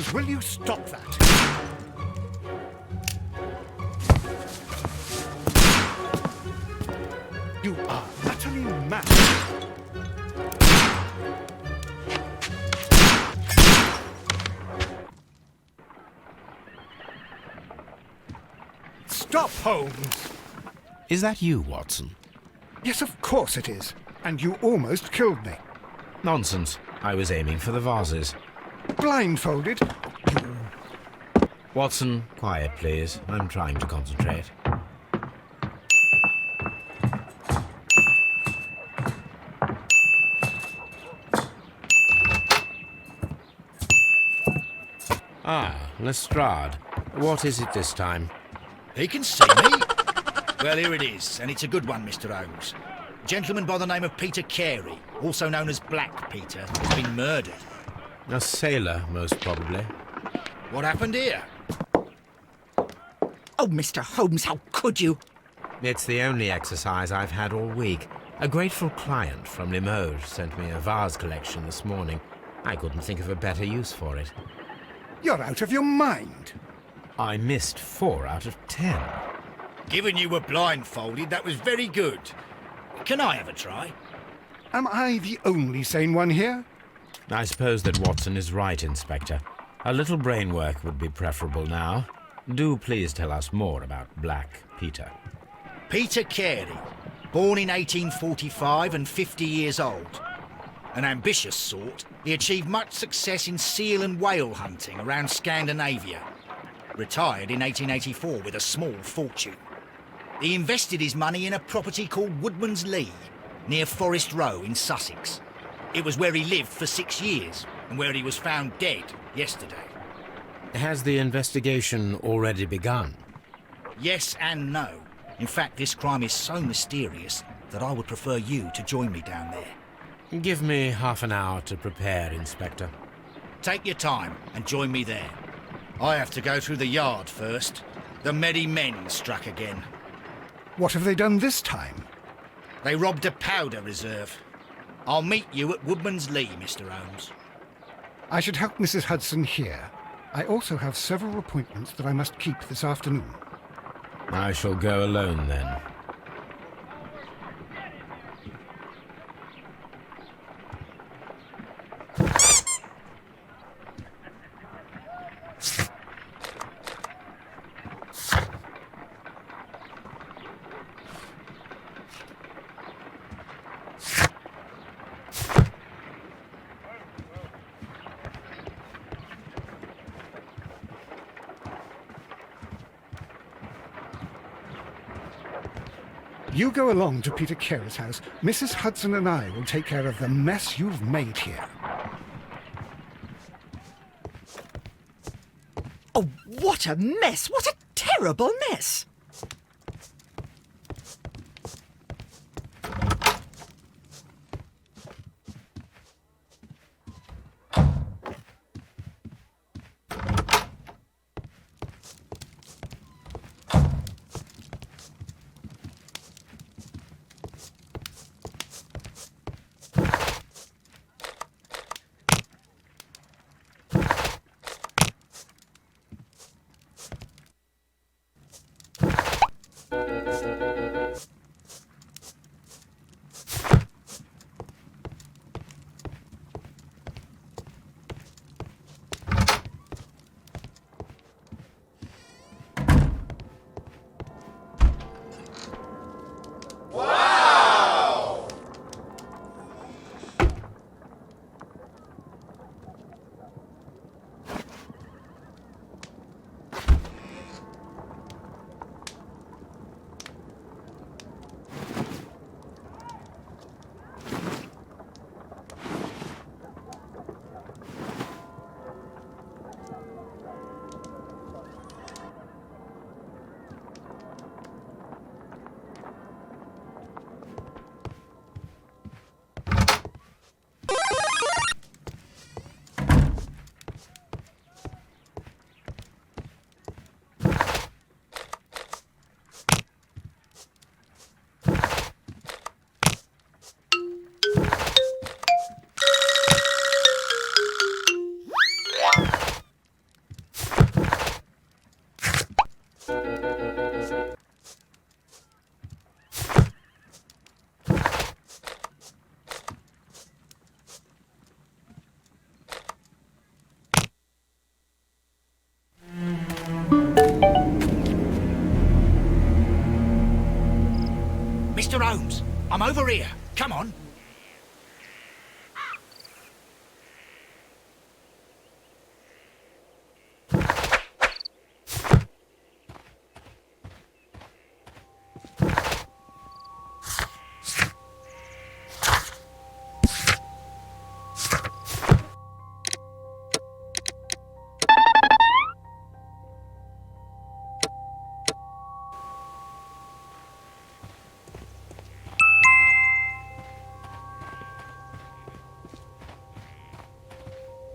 Holmes, will you stop that? You are utterly mad. Stop, Holmes! Is that you, Watson? Yes, of course it is. And you almost killed me. Nonsense. I was aiming for the vases. Blindfolded? Watson, quiet, please. I'm trying to concentrate. Ah, Lestrade. What is it this time? He can see me. Well, here it is, and it's a good one, Mr. Holmes. A gentleman by the name of Peter Carey, also known as Black Peter, has been murdered. A sailor, most probably. What happened here? Oh, Mr. Holmes, how could you? It's the only exercise I've had all week. A grateful client from Limoges sent me a vase collection this morning. I couldn't think of a better use for it. You're out of your mind. I missed 4 out of 10. Given you were blindfolded, that was very good. Can I have a try? Am I the only sane one here? I suppose that Watson is right, Inspector. A little brain work would be preferable now. Do please tell us more about Black Peter. Peter Carey, born in 1845 and 50 years old. An ambitious sort, he achieved much success in seal and whale hunting around Scandinavia. Retired in 1884 with a small fortune. He invested his money in a property called Woodman's Lee, near Forest Row in Sussex. It was where he lived for 6 years, and where he was found dead yesterday. Has the investigation already begun? Yes and no. In fact, this crime is so mysterious that I would prefer you to join me down there. Give me half an hour to prepare, Inspector. Take your time and join me there. I have to go through the yard first. The merry men struck again. What have they done this time? They robbed a powder reserve. I'll meet you at Woodman's Lee, Mr. Holmes. I should help Mrs. Hudson here. I also have several appointments that I must keep this afternoon. I shall go alone then. You go along to Peter Carey's house. Mrs. Hudson and I will take care of the mess you've made here. Oh, what a mess! What a terrible mess! Mr. Holmes, I'm over here. Come on.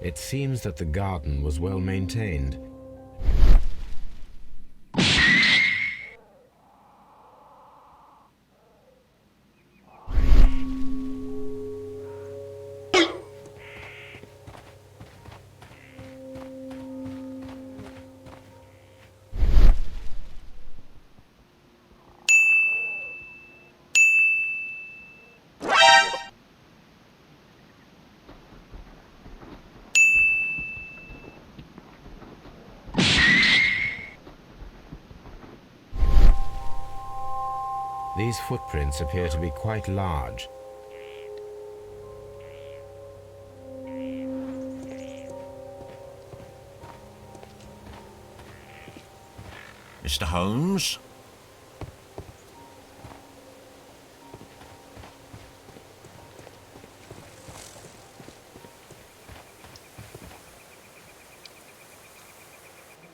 It seems that the garden was well maintained. These footprints appear to be quite large. Mr. Holmes?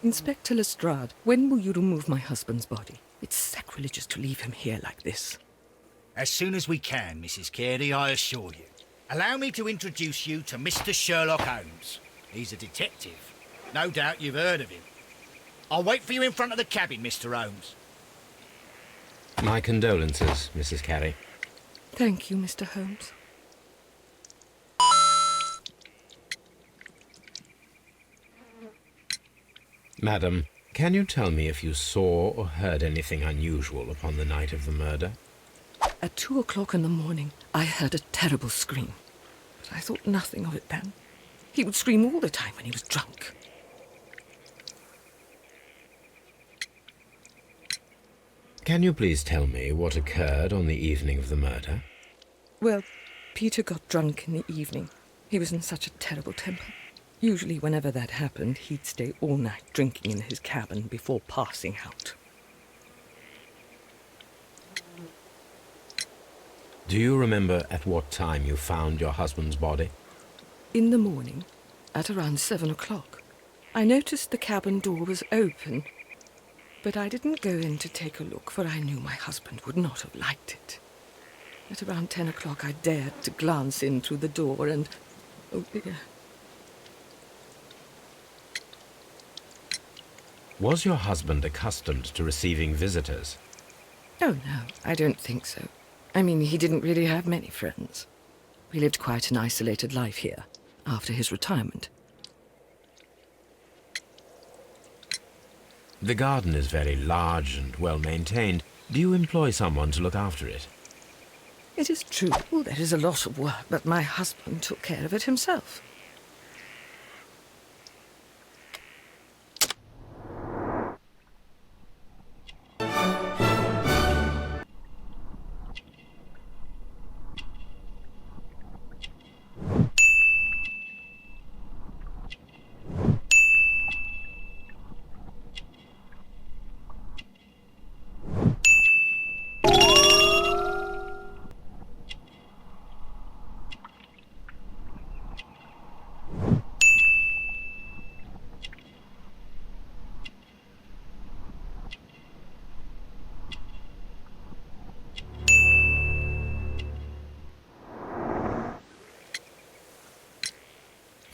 Inspector Lestrade, when will you remove my husband's body? It's sacrilegious to leave him here like this. As soon as we can, Mrs. Carey, I assure you. Allow me to introduce you to Mr. Sherlock Holmes. He's a detective. No doubt you've heard of him. I'll wait for you in front of the cabin, Mr. Holmes. My condolences, Mrs. Carey. Thank you, Mr. Holmes. Madam, can you tell me if you saw or heard anything unusual upon the night of the murder? At 2 o'clock in the morning, I heard a terrible scream. But I thought nothing of it then. He would scream all the time when he was drunk. Can you please tell me what occurred on the evening of the murder? Well, Peter got drunk in the evening. He was in such a terrible temper. Usually whenever that happened, he'd stay all night drinking in his cabin before passing out. Do you remember at what time you found your husband's body? In the morning, at around 7 o'clock, I noticed the cabin door was open, but I didn't go in to take a look, for I knew my husband would not have liked it. At around 10 o'clock, I dared to glance in through the door and... oh dear. Was your husband accustomed to receiving visitors? Oh, no, I don't think so. I mean, he didn't really have many friends. We lived quite an isolated life here, after his retirement. The garden is very large and well maintained. Do you employ someone to look after it? It is true, there is a lot of work, but my husband took care of it himself.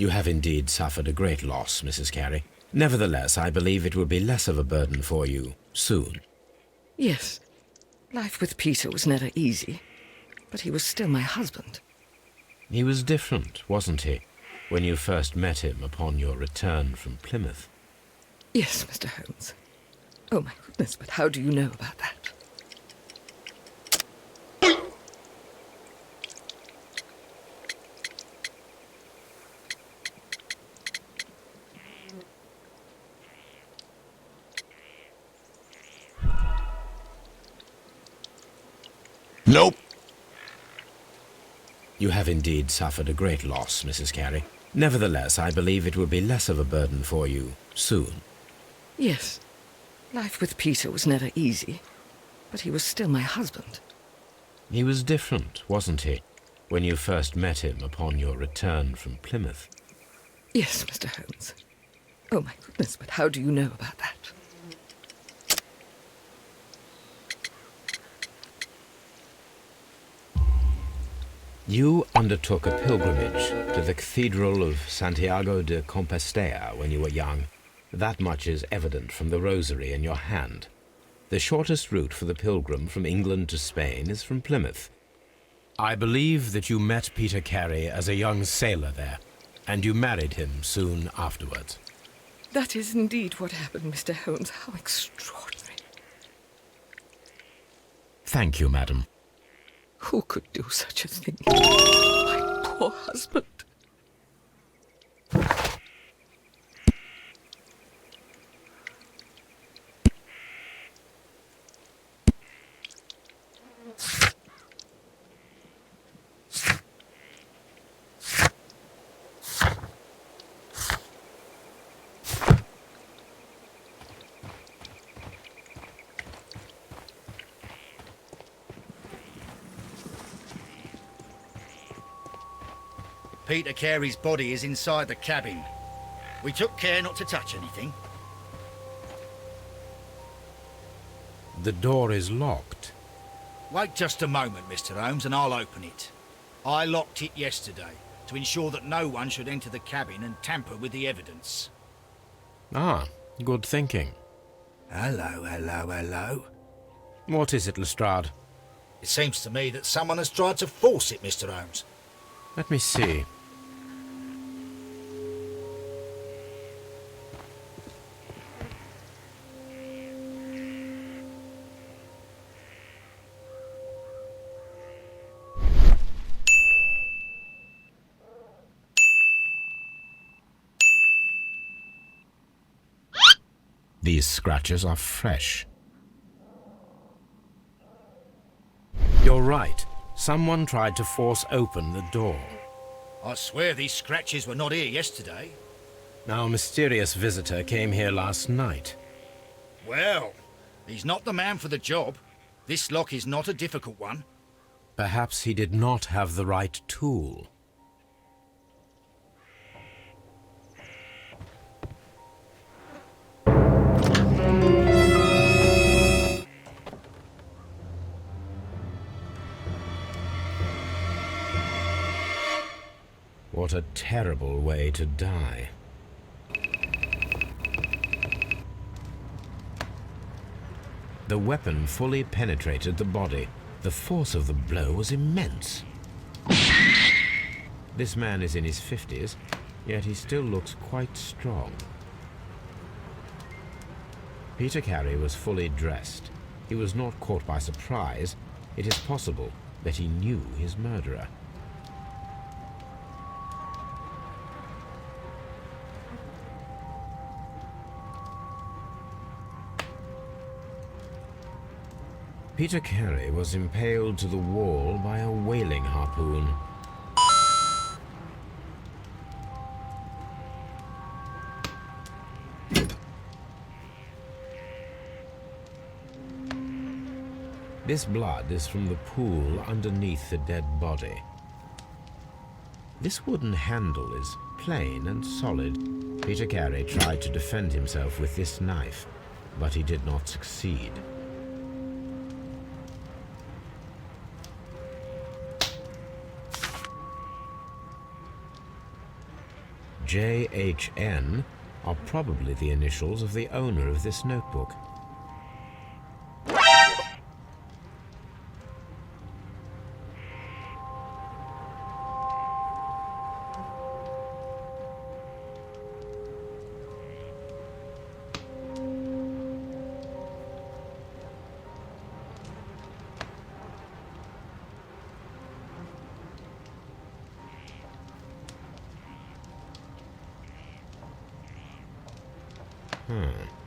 You have indeed suffered a great loss, Mrs. Carey. Nevertheless, I believe it will be less of a burden for you soon. Yes, life with Peter was never easy, but he was still my husband. He was different, wasn't he, when you first met him upon your return from Plymouth? Yes, Mr. Holmes. Oh, my goodness, but how do you know about that? Nope. You have indeed suffered a great loss, Mrs. Carey. Nevertheless, I believe it will be less of a burden for you soon. Yes. Life with Peter was never easy, but he was still my husband. He was different, wasn't he, when you first met him upon your return from Plymouth? Yes, Mr. Holmes. Oh, my goodness, but how do you know about that? You undertook a pilgrimage to the Cathedral of Santiago de Compostela when you were young. That much is evident from the rosary in your hand. The shortest route for the pilgrim from England to Spain is from Plymouth. I believe that you met Peter Carey as a young sailor there, and you married him soon afterwards. That is indeed what happened, Mr. Holmes. How extraordinary. Thank you, madam. Who could do such a thing? My poor husband. Peter Carey's body is inside the cabin. We took care not to touch anything. The door is locked. Wait just a moment, Mr. Holmes, and I'll open it. I locked it yesterday to ensure that no one should enter the cabin and tamper with the evidence. Ah, good thinking. Hello, hello, hello. What is it, Lestrade? It seems to me that someone has tried to force it, Mr. Holmes. Let me see. These scratches are fresh. You're right. Someone tried to force open the door. I swear these scratches were not here yesterday. Our mysterious visitor came here last night. Well, he's not the man for the job. This lock is not a difficult one. Perhaps he did not have the right tool. What a terrible way to die. The weapon fully penetrated the body. The force of the blow was immense. This man is in his 50s, yet he still looks quite strong. Peter Carey was fully dressed. He was not caught by surprise. It is possible that he knew his murderer. Peter Carey was impaled to the wall by a whaling harpoon. This blood is from the pool underneath the dead body. This wooden handle is plain and solid. Peter Carey tried to defend himself with this knife, but he did not succeed. JHN are probably the initials of the owner of this notebook.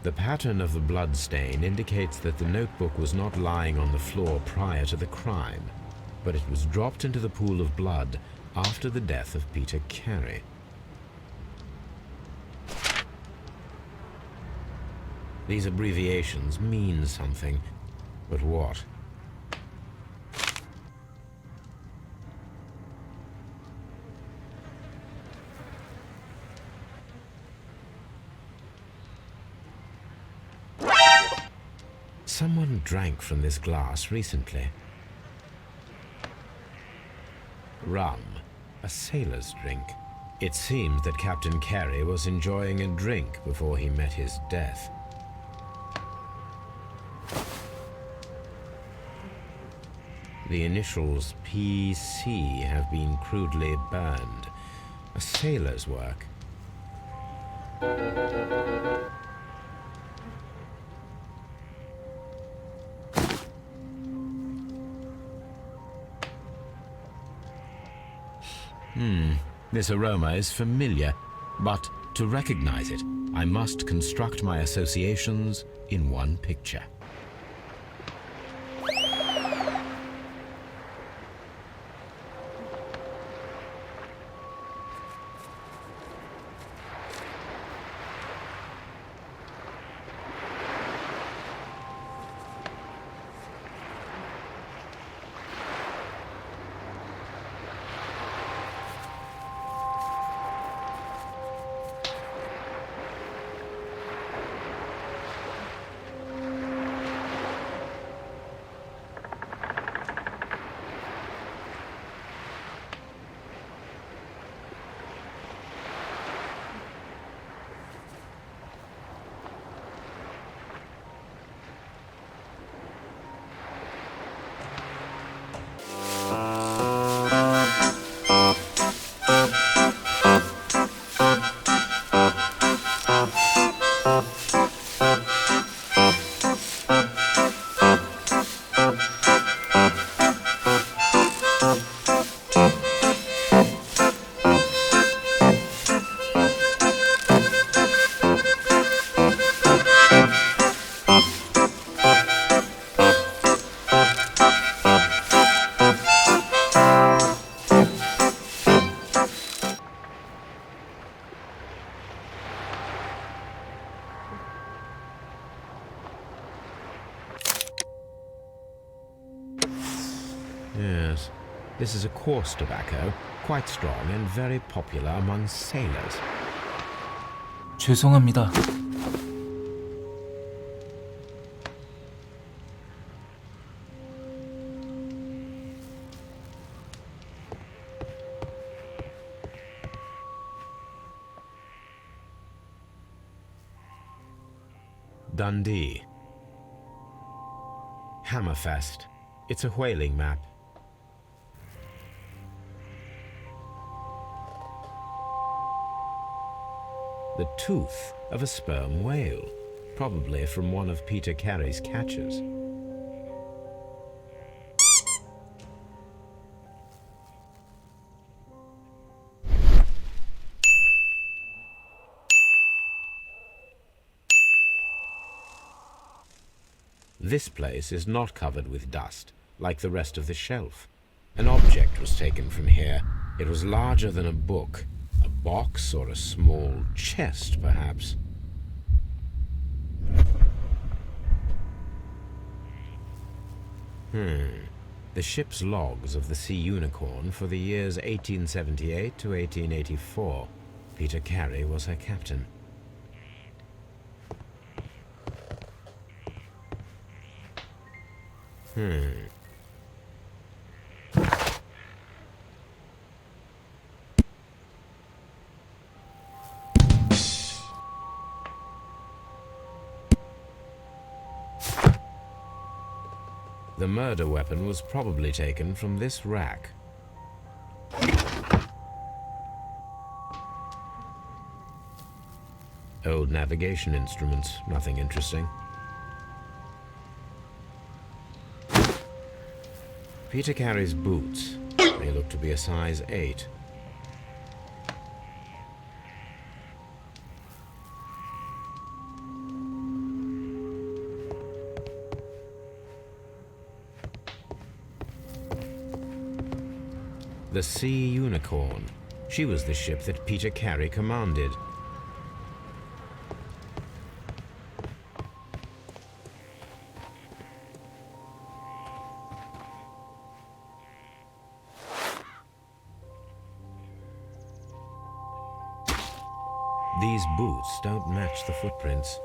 The pattern of the blood stain indicates that the notebook was not lying on the floor prior to the crime, but it was dropped into the pool of blood after the death of Peter Carey. These abbreviations mean something, but what? Someone drank from this glass recently. Rum, a sailor's drink. It seems that Captain Carey was enjoying a drink before he met his death. The initials PC have been crudely burned. A sailor's work. This aroma is familiar, but to recognize it, I must construct my associations in one picture. Yes, this is a coarse tobacco, quite strong and very popular among sailors. 죄송합니다. Dundee. Hammerfest. It's a whaling map. The tooth of a sperm whale, probably from one of Peter Carey's catches. This place is not covered with dust, like the rest of the shelf. An object was taken from here. It was larger than a book. A box or a small chest, perhaps. The ship's logs of the Sea Unicorn for the years 1878 to 1884. Peter Carey was her captain. The murder weapon was probably taken from this rack. Old navigation instruments, nothing interesting. Peter Carey's boots. They look to be a size 8. The Sea Unicorn. She was the ship that Peter Carey commanded. These boots don't match the footprints.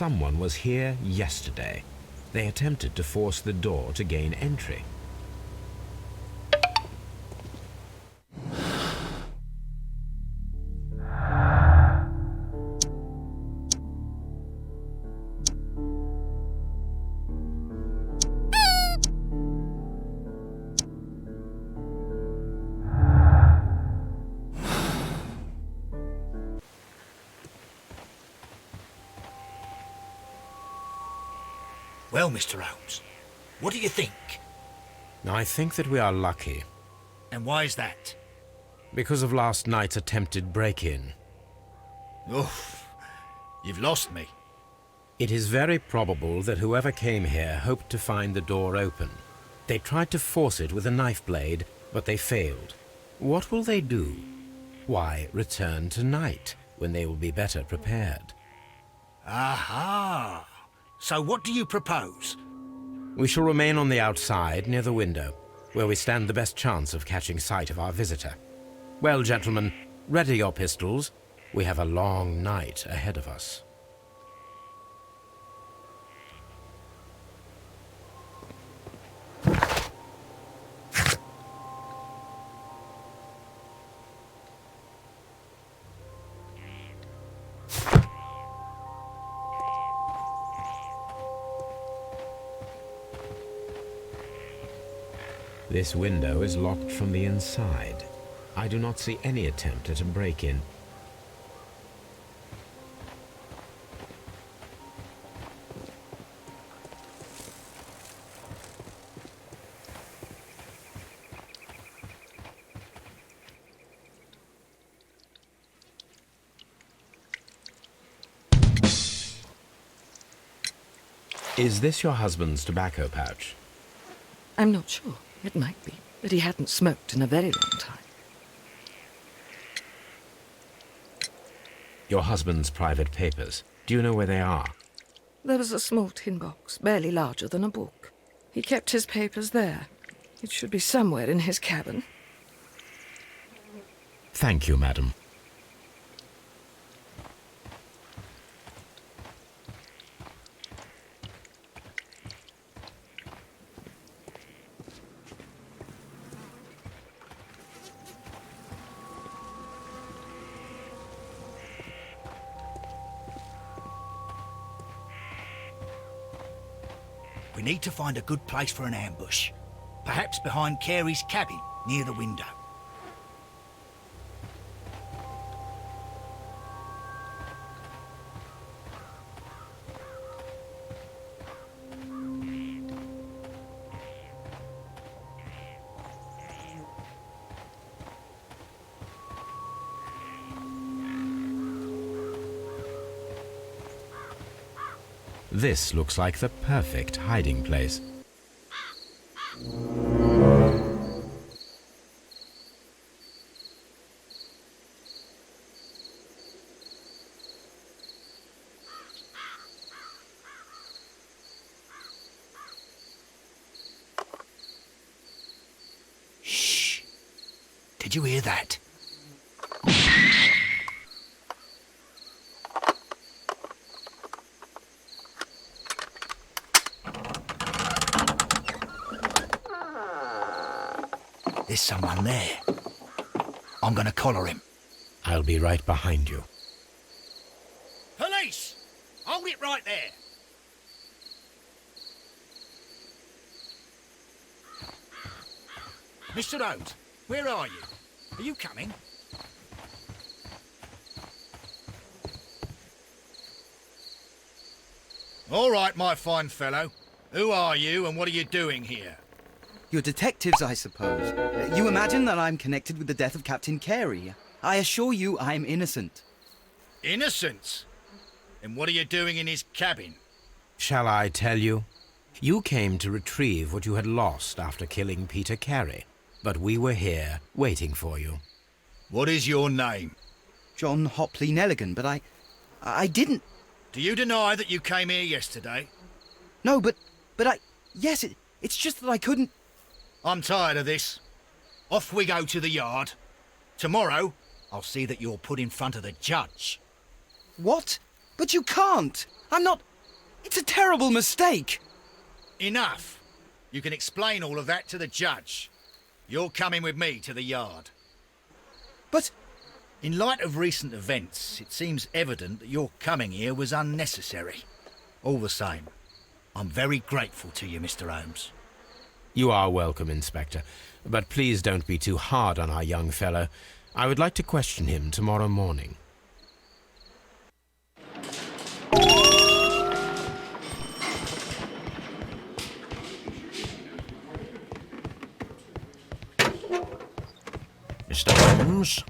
Someone was here yesterday. They attempted to force the door to gain entry. Well, Mr. Holmes, what do you think? I think that we are lucky, And why is that? because of last night's attempted break-in. Oof, you've lost me. It is very probable that whoever came here hoped to find the door open. They tried to force it with a knife blade, but they failed. What will they do? Why, return tonight, when they will be better prepared. Aha! So what do you propose? We shall remain on the outside, near the window, where we stand the best chance of catching sight of our visitor. Well, gentlemen, ready your pistols. We have a long night ahead of us. This window is locked from the inside. I do not see any attempt at a break-in. Is this your husband's tobacco pouch? I'm not sure. It might be, but he hadn't smoked in a very long time. Your husband's private papers. Do you know where they are? There was a small tin box, barely larger than a book. He kept his papers there. It should be somewhere in his cabin. Thank you, madam. We need to find a good place for an ambush. Perhaps behind Carey's cabin, near the window. This looks like the perfect hiding place. Shh! Did you hear that? There's someone there. I'm gonna collar him. I'll be right behind you. Police! Hold it right there. Mr. Rhodes, where are you? Are you coming? All right, my fine fellow. Who are you and what are you doing here? You're detectives, I suppose. You imagine that I'm connected with the death of Captain Carey. I assure you I'm innocent. Innocent? And what are you doing in his cabin? Shall I tell you? You came to retrieve what you had lost after killing Peter Carey, but we were here waiting for you. What is your name? John Hopley Nelligan, but I didn't... Do you deny that you came here yesterday? No, but yes, it's just that I couldn't... I'm tired of this. Off we go to the yard. Tomorrow, I'll see that you're put in front of the judge. What? But you can't! I'm not... It's a terrible mistake! Enough. You can explain all of that to the judge. You're coming with me to the yard. But... In light of recent events, it seems evident that your coming here was unnecessary. All the same, I'm very grateful to you, Mr. Holmes. You are welcome, Inspector, but please don't be too hard on our young fellow. I would like to question him tomorrow morning. Mr. Holmes?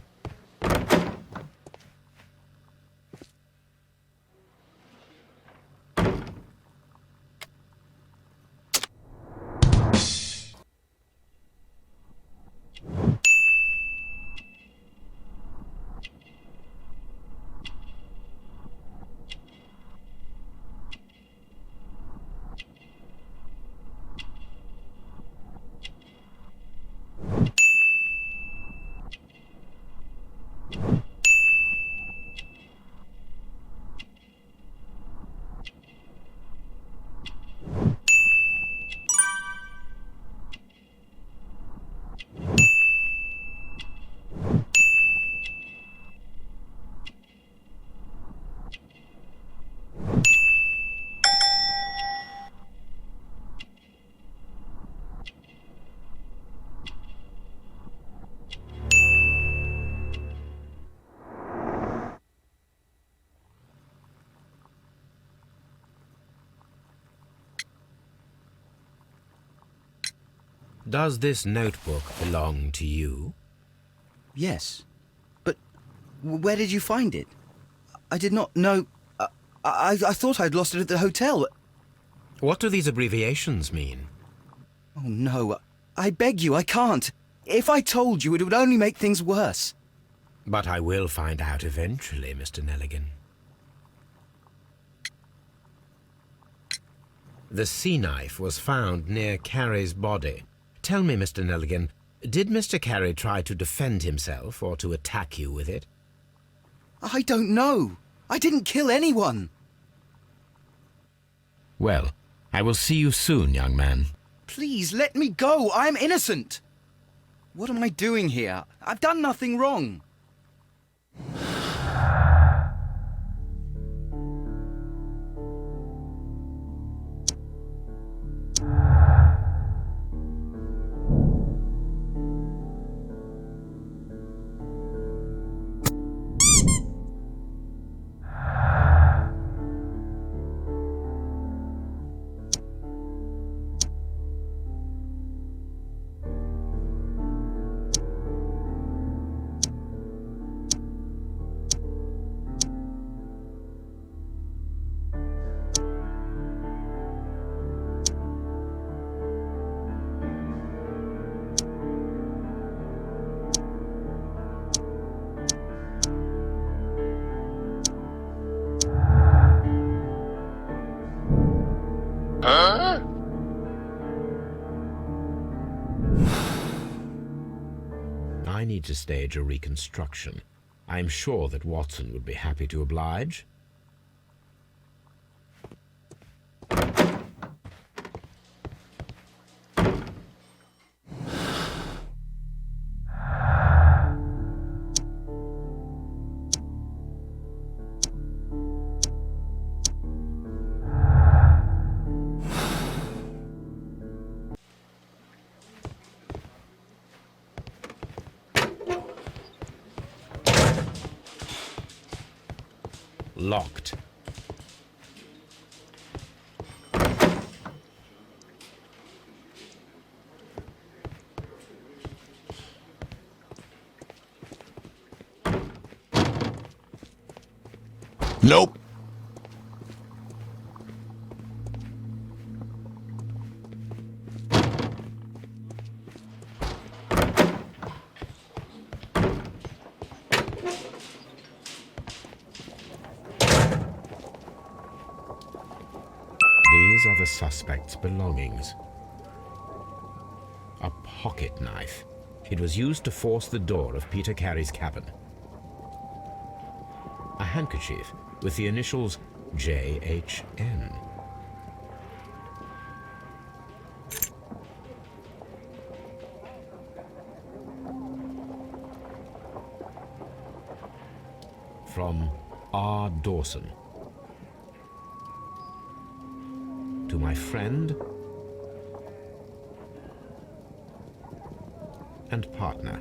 Does this notebook belong to you? Yes. But where did you find it? I did not know... I thought I'd lost it at the hotel. What do these abbreviations mean? Oh, no. I beg you, I can't. If I told you, it would only make things worse. But I will find out eventually, Mr. Nelligan. The sea knife was found near Carey's body. Tell me, Mr. Nelligan, did Mr. Carey try to defend himself or to attack you with it? I don't know. I didn't kill anyone. Well, I will see you soon, young man. Please, let me go. I'm innocent. What am I doing here? I've done nothing wrong. I need to stage a reconstruction. I'm sure that Watson would be happy to oblige. Locked. Nope. These are the suspect's belongings. A pocket knife. It was used to force the door of Peter Carey's cabin. A handkerchief with the initials JHN. From R. Dawson. To my friend and partner,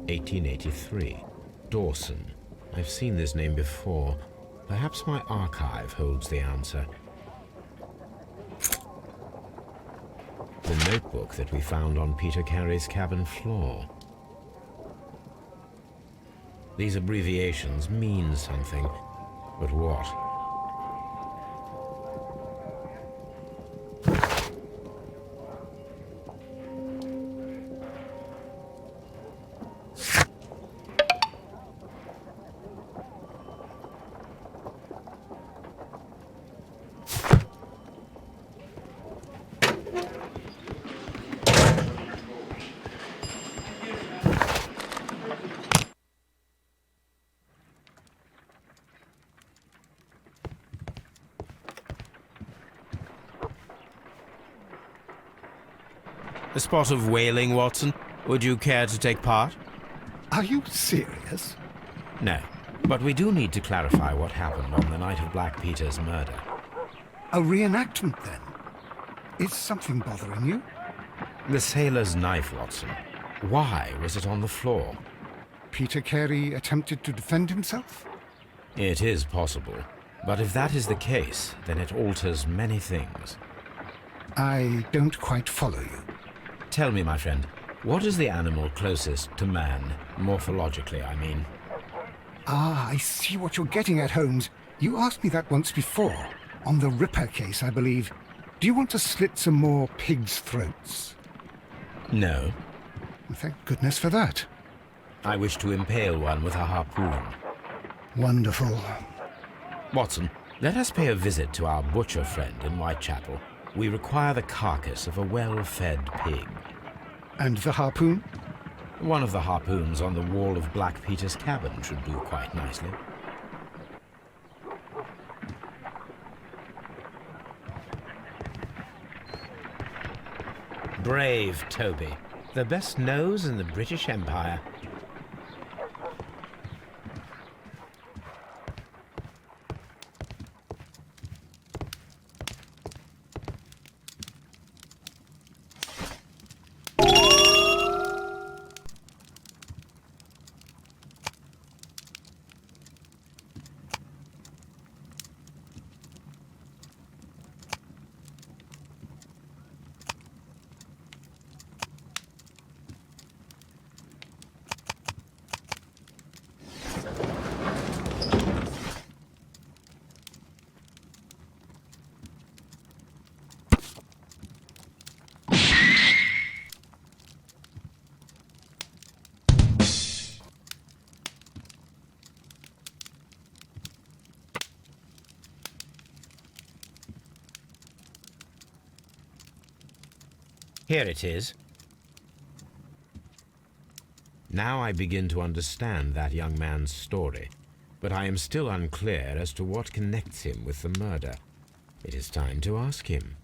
1883. Dawson. I've seen this name before. Perhaps my archive holds the answer. The notebook that we found on Peter Carey's cabin floor. These abbreviations mean something, but what? A spot of whaling, Watson. Would you care to take part? Are you serious? No, but we do need to clarify what happened on the night of Black Peter's murder. A reenactment, then? Is something bothering you? The sailor's knife, Watson. Why was it on the floor? Peter Carey attempted to defend himself? It is possible, but if that is the case, then it alters many things. I don't quite follow you. Tell me, my friend, what is the animal closest to man, morphologically, I mean? Ah, I see what you're getting at, Holmes. You asked me that once before. On the Ripper case, I believe. Do you want to slit some more pigs' throats? No. Thank goodness for that. I wish to impale one with a harpoon. Wonderful. Watson, let us pay a visit to our butcher friend in Whitechapel. We require the carcass of a well-fed pig. And the harpoon? One of the harpoons on the wall of Black Peter's cabin should do quite nicely. Brave Toby, the best nose in the British Empire. Here it is. Now I begin to understand that young man's story, but I am still unclear as to what connects him with the murder. It is time to ask him.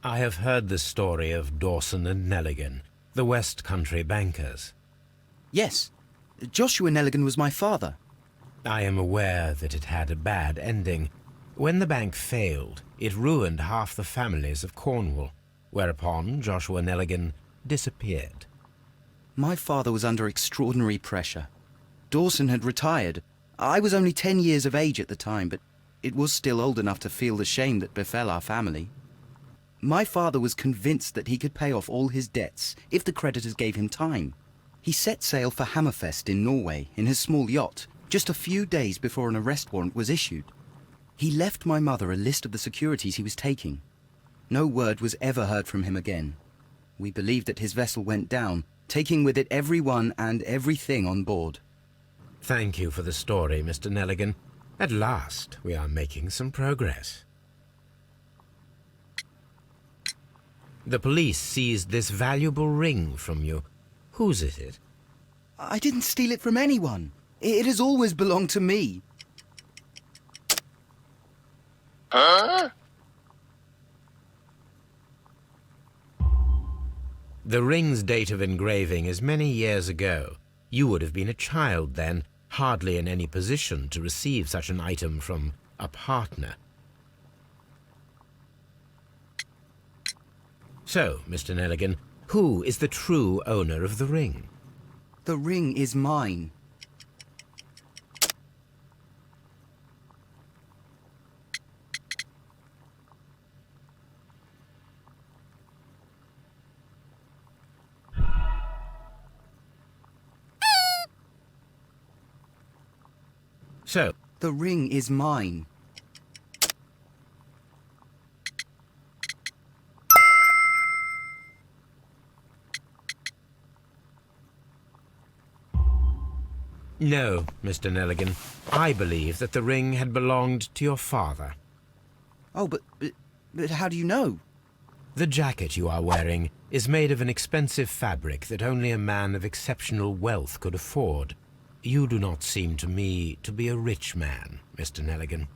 I have heard the story of Dawson and Nelligan, the West Country bankers. Yes. Joshua Nelligan was my father. I am aware that it had a bad ending. When the bank failed, it ruined half the families of Cornwall, whereupon Joshua Nelligan disappeared. My father was under extraordinary pressure. Dawson had retired. I was only 10 years of age at the time, but it was still old enough to feel the shame that befell our family. My father was convinced that he could pay off all his debts if the creditors gave him time. He set sail for Hammerfest in Norway in his small yacht, just a few days before an arrest warrant was issued. He left my mother a list of the securities he was taking. No word was ever heard from him again. We believe that his vessel went down, taking with it everyone and everything on board. Thank you for the story, Mr. Nelligan. At last, we are making some progress. The police seized this valuable ring from you. Whose is it? I didn't steal it from anyone. It has always belonged to me. The ring's date of engraving is many years ago. You would have been a child then, hardly in any position to receive such an item from a partner. So, Mr. Nelligan, who is the true owner of the ring? The ring is mine. So, The ring is mine. no, Mr. Nelligan. I believe that the ring had belonged to your father. Oh, but how do you know? The jacket you are wearing is made of an expensive fabric that only a man of exceptional wealth could afford. You do not seem to me to be a rich man, Mr. Nelligan.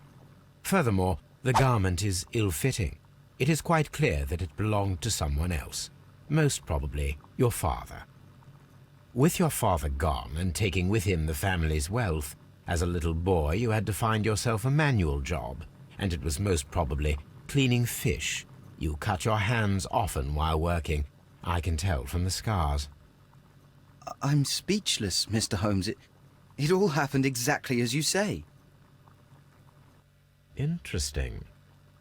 Furthermore, the garment is ill-fitting. It is quite clear that it belonged to someone else, most probably your father. With your father gone and taking with him the family's wealth, as a little boy you had to find yourself a manual job, and it was most probably cleaning fish. You cut your hands often while working. I can tell from the scars. I'm speechless, Mr. Holmes. It all happened exactly as you say. Interesting.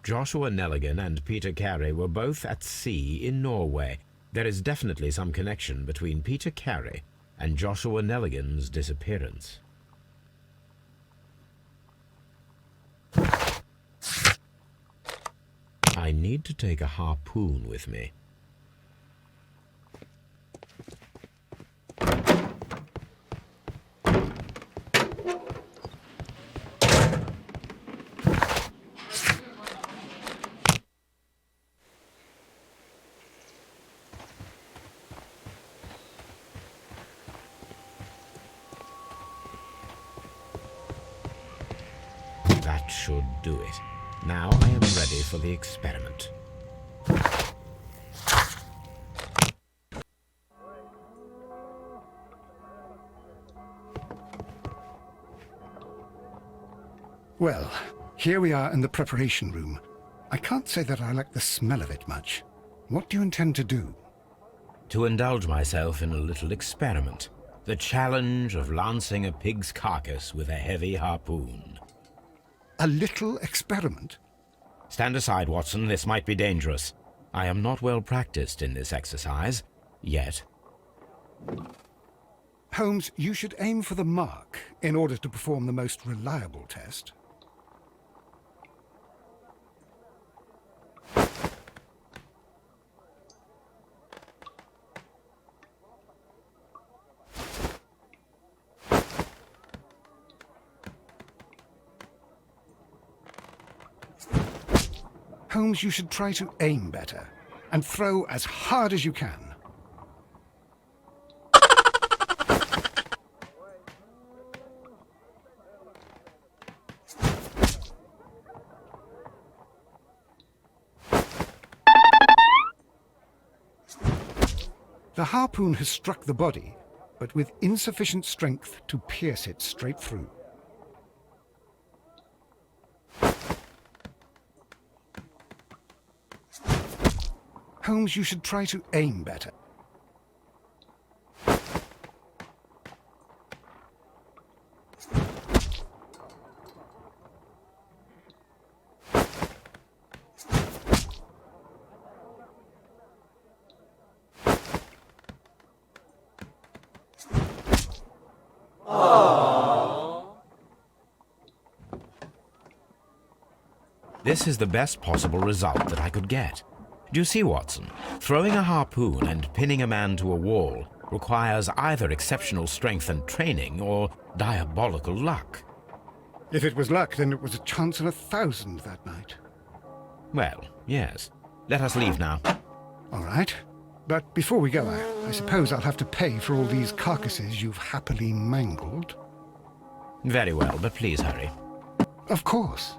Joshua Nelligan and Peter Carey were both at sea in Norway. There is definitely some connection between Peter Carey and Joshua Nelligan's disappearance. I need to take a harpoon with me. That should do it. Now I am ready for the experiment. Well, here we are in the preparation room. I can't say that I like the smell of it much. What do you intend to do? To indulge myself in a little experiment. The challenge of lancing a pig's carcass with a heavy harpoon. A little experiment? Stand aside, Watson. This might be dangerous. I am not well practiced in this exercise. Yet. Holmes, you should aim for the mark in order to perform the most reliable test. Holmes, you should try to aim better and throw as hard as you can. The harpoon has struck the body, but with insufficient strength to pierce it straight through. Holmes, you should try to aim better. This is the best possible result that I could get. Do you see, Watson? Throwing a harpoon and pinning a man to a wall requires either exceptional strength and training or diabolical luck. If it was luck, then it was a chance in 1,000 that night. Well, yes. Let us leave now. All right. But before we go, I suppose I'll have to pay for all these carcasses you've happily mangled. Very well, but please hurry. Of course.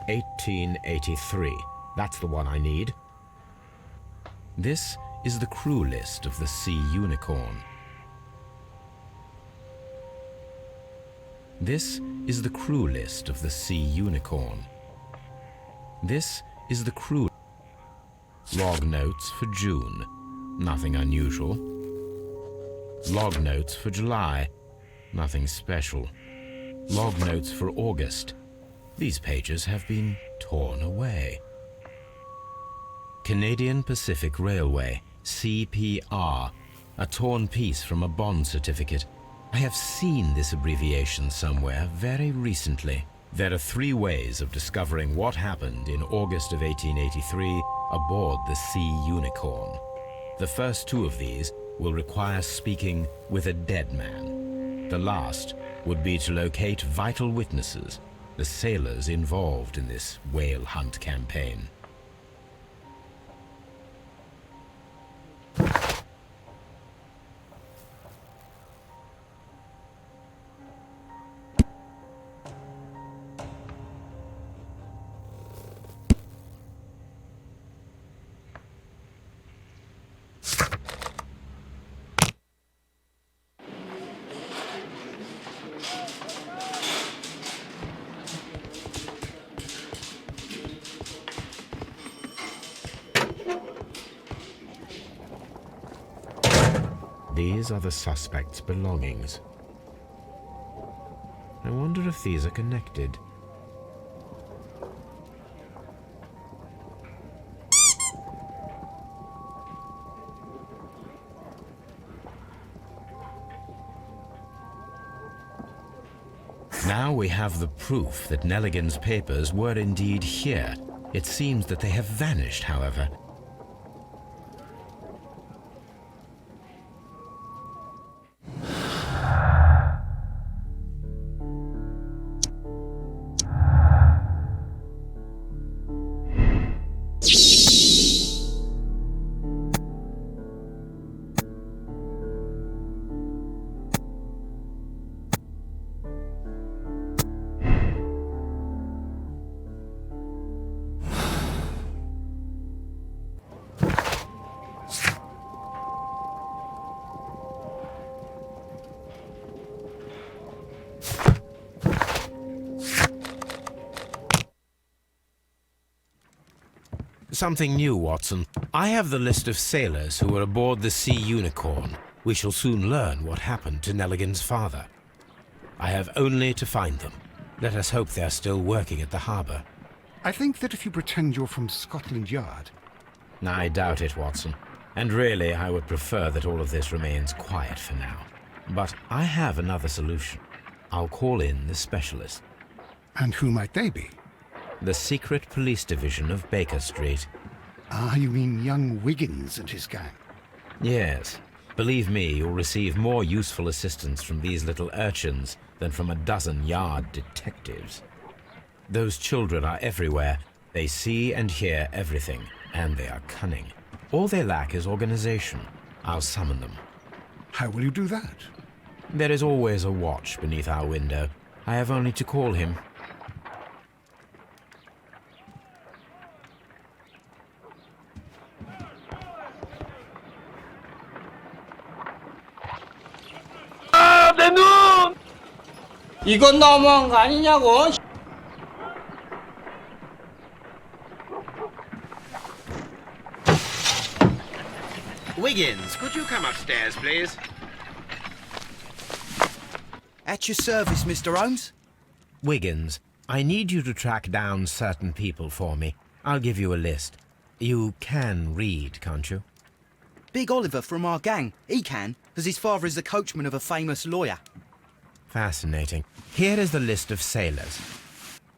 "1883. That's the one I need. This is the crew list of the Sea Unicorn. This is the crew list of the Sea Unicorn. This is the crew log notes for June. Nothing unusual. Log notes for July. Nothing special. Log notes for August. These pages have been torn away. Canadian Pacific Railway, CPR, a torn piece from a bond certificate. I have seen this abbreviation somewhere very recently. There are 3 ways of discovering what happened in August of 1883 aboard the Sea Unicorn. The first 2 of these will require speaking with a dead man. The last would be to locate vital witnesses, the sailors involved in this whale hunt campaign. These are the suspect's belongings. I wonder if these are connected. Now we have the proof that Nelligan's papers were indeed here. It seems that they have vanished, however. something new, Watson. I have the list of sailors who were aboard the Sea Unicorn. We shall soon learn what happened to Nelligan's father. I have only to find them. Let us hope they are still working at the harbour. I think that if you pretend you're from Scotland Yard... I doubt it, Watson. And really, I would prefer that all of this remains quiet for now. But I have another solution. I'll call in the specialist. And who might they be? The secret police division of Baker Street. Ah, you mean young Wiggins and his gang? Yes. Believe me, you'll receive more useful assistance from these little urchins than from a dozen yard detectives. Those children are everywhere. They see and hear everything, and they are cunning. All they lack is organization. I'll summon them. How will you do that? There is always a watch beneath our window. I have only to call him. 이건 너무한 거 아니냐고. Wiggins, could you come upstairs, please? At your service, Mr. Holmes. Wiggins, I need you to track down certain people for me. I'll give you a list. You can read, can't you? Big Oliver from our gang. He can, because his father is the coachman of a famous lawyer. Fascinating. Here is the list of sailors.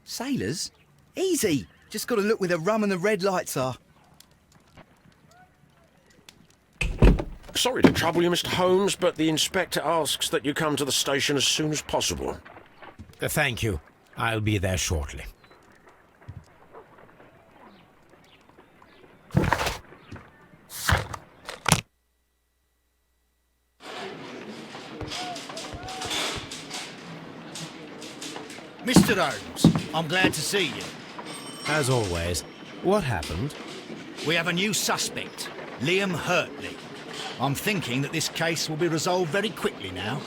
Sailors? Easy. Just got to look where the rum and the red lights are. Sorry to trouble you, Mr. Holmes, but the inspector asks that you come to the station as soon as possible. Thank you. I'll be there shortly. Mr. Holmes, I'm glad to see you. As always. What happened? We have a new suspect, Liam Hurtley. I'm thinking that this case will be resolved very quickly now.